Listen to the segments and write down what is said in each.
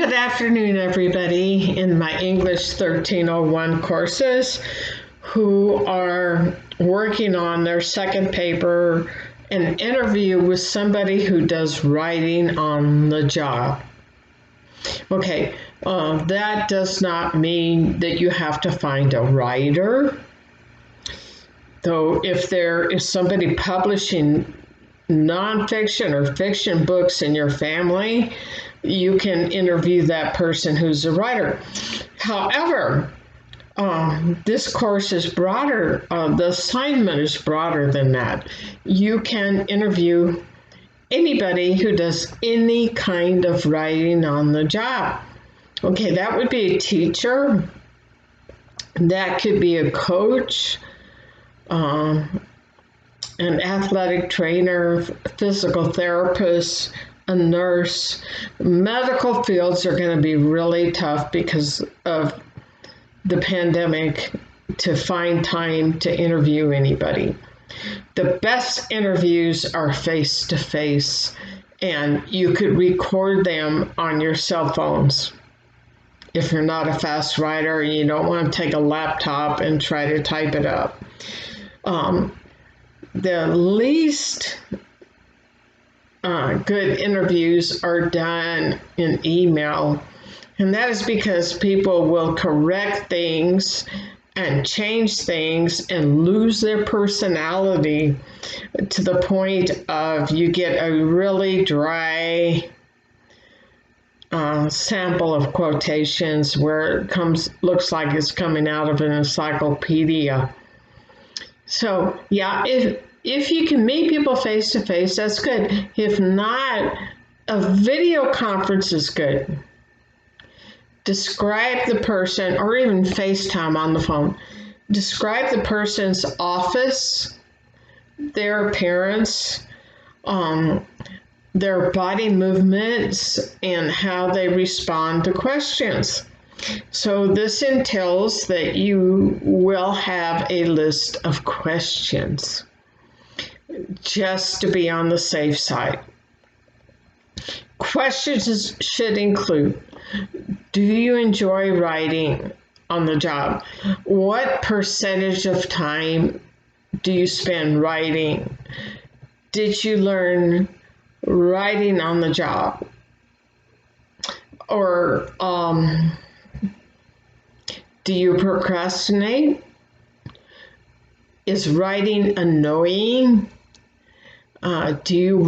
Good afternoon, everybody in my English 1301 courses who are working on their second paper, an interview with somebody who does writing on the job. Okay, that does not mean that you have to find a writer. Though if there is somebody publishing nonfiction or fiction books in your family, you can interview that person who's a writer. However, this course is broader. The assignment is broader than that. You can interview anybody who does any kind of writing on the job. Okay, that would be a teacher. That could be a coach, an athletic trainer, physical therapist, a nurse. Medical fields are going to be really tough because of the pandemic to find time to interview anybody. The best interviews are face-to-face, and you could record them on your cell phones. If you're not a fast writer, you don't want to take a laptop and try to type it up. The least good interviews are done in email, and that is because people will correct things and change things and lose their personality to the point of you get a really dry sample of quotations where it looks like it's coming out of an encyclopedia. So yeah, if you can meet people face to face, that's good. If not, a video conference is good. Describe the person, or even FaceTime on the phone. Describe the person's office, their appearance, their body movements, and how they respond to questions. So this entails that you will have a list of questions just to be on the safe side. Questions should include, do you enjoy writing on the job? What percentage of time do you spend writing? Did you learn writing on the job? Or do you procrastinate? Is writing annoying? Do you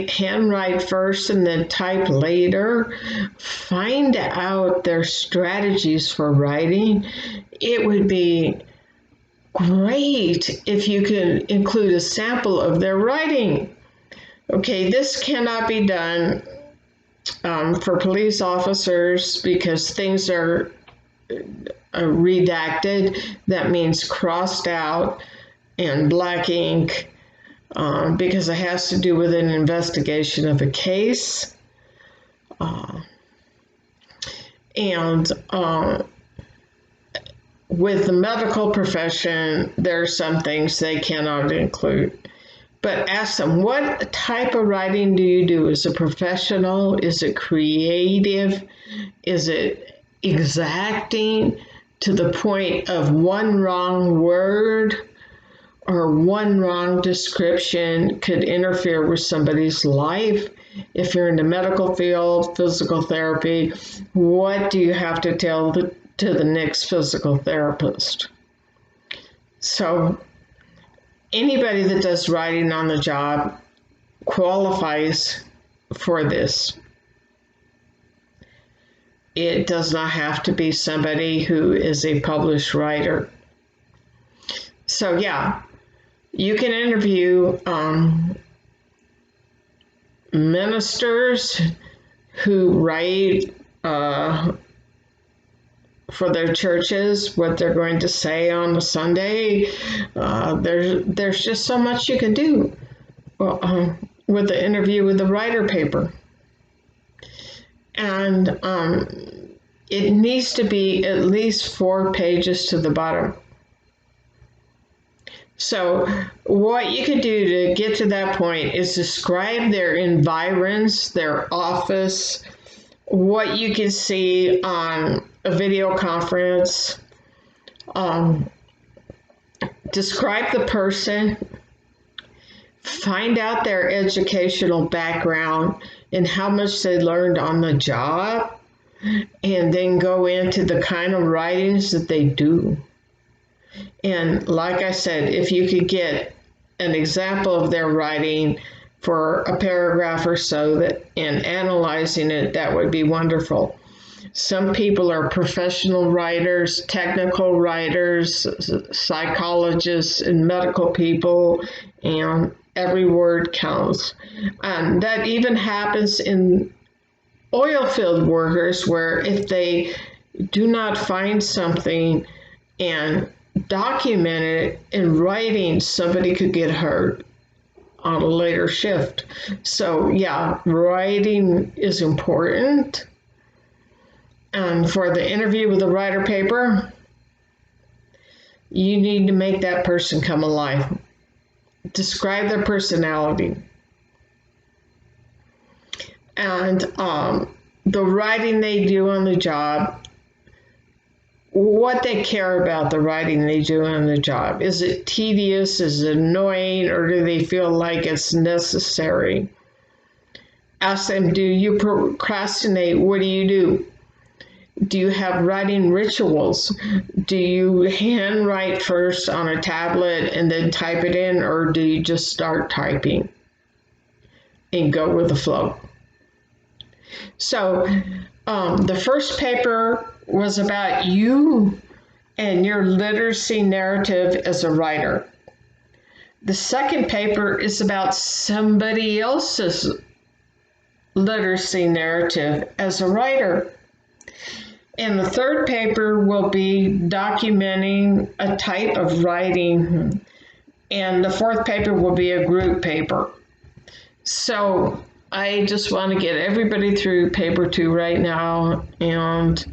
handwrite first and then type later? Find out their strategies for writing. It would be great if you can include a sample of their writing. Okay, this cannot be done for police officers because things are redacted. That means crossed out and black ink because it has to do with an investigation of a case. And with the medical profession, there are some things they cannot include. But ask them, what type of writing do you do? Is it professional? Is it creative? Is it exacting to the point of one wrong word or one wrong description could interfere with somebody's life? If you're in the medical field, physical therapy, what do you have to tell to the next physical therapist? So anybody that does writing on the job qualifies for this. It does not have to be somebody who is a published writer. So yeah, you can interview ministers who write for their churches, what they're going to say on a Sunday. There's just so much you can do with the interview with the writer paper. And it needs to be at least 4 pages to the bottom. So what you could do to get to that point is describe their environs, their office, what you can see on a video conference. Describe the person, find out their educational background and how much they learned on the job, and then go into the kind of writings that they do. And like I said, if you could get an example of their writing for a paragraph or so and analyzing it, that would be wonderful. Some people are professional writers, technical writers, psychologists, and medical people, and every word counts. That even happens in oil field workers, where if they do not find something and document it in writing, somebody could get hurt on a later shift. So yeah, writing is important. And for the interview with the writer paper, you need to make that person come alive. Describe their personality. And the writing they do on the job, what they care about the writing they do on the job. Is it tedious? Is it annoying? Or do they feel like it's necessary? Ask them, do you procrastinate? What do you do? Do you have writing rituals? Do you handwrite first on a tablet and then type it in, or do you just start typing and go with the flow? So the first paper was about you and your literacy narrative as a writer. The second paper is about somebody else's literacy narrative as a writer. And the third paper will be documenting a type of writing. And the fourth paper will be a group paper. So I just want to get everybody through paper 2 right now, and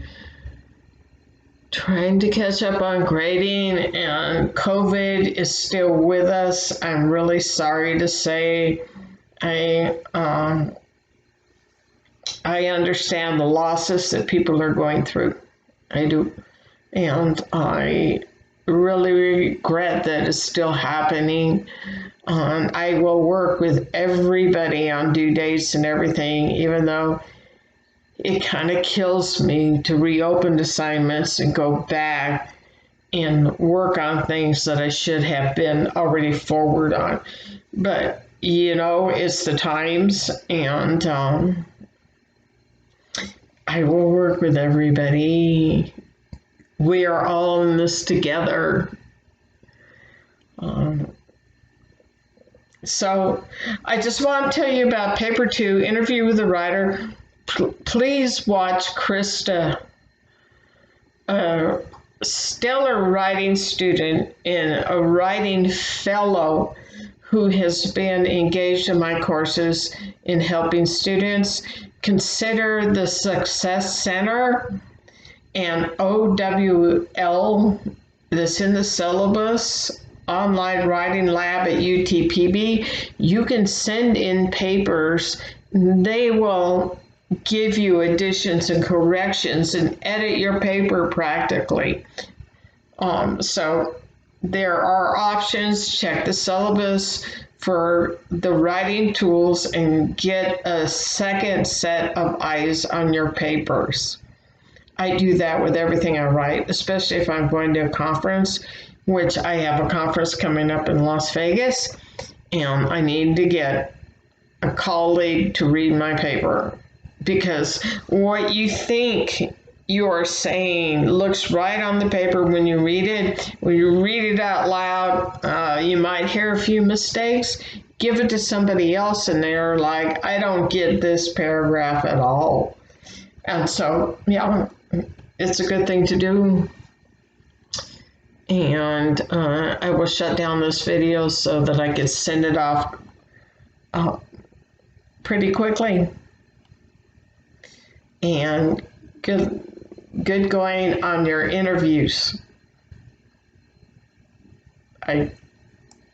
trying to catch up on grading, and COVID is still with us. I'm really sorry to say. I understand the losses that people are going through. I do. And I really regret that it's still happening. I will work with everybody on due dates and everything, even though it kind of kills me to reopen assignments and go back and work on things that I should have been already forward on. But, you know, it's the times, and I will work with everybody. We are all in this together. So I just want to tell you about paper 2, interview with the writer. Please watch Krista, a stellar writing student and a writing fellow who has been engaged in my courses in helping students. Consider the Success Center and OWL that's in the syllabus, online writing lab at UT PB. You can send in papers. They will give you additions and corrections and edit your paper practically. So there are options. Check the syllabus for the writing tools and get a second set of eyes on your papers. I do that with everything I write, especially if I'm going to a conference, which I have a conference coming up in Las Vegas, and I need to get a colleague to read my paper, because what you think you're saying looks right on the paper when you read it. When you read it out loud, you might hear a few mistakes. Give it to somebody else and they're like, I don't get this paragraph at all. And so, yeah, it's a good thing to do. And I will shut down this video so that I can send it off pretty quickly. And good going on your interviews. I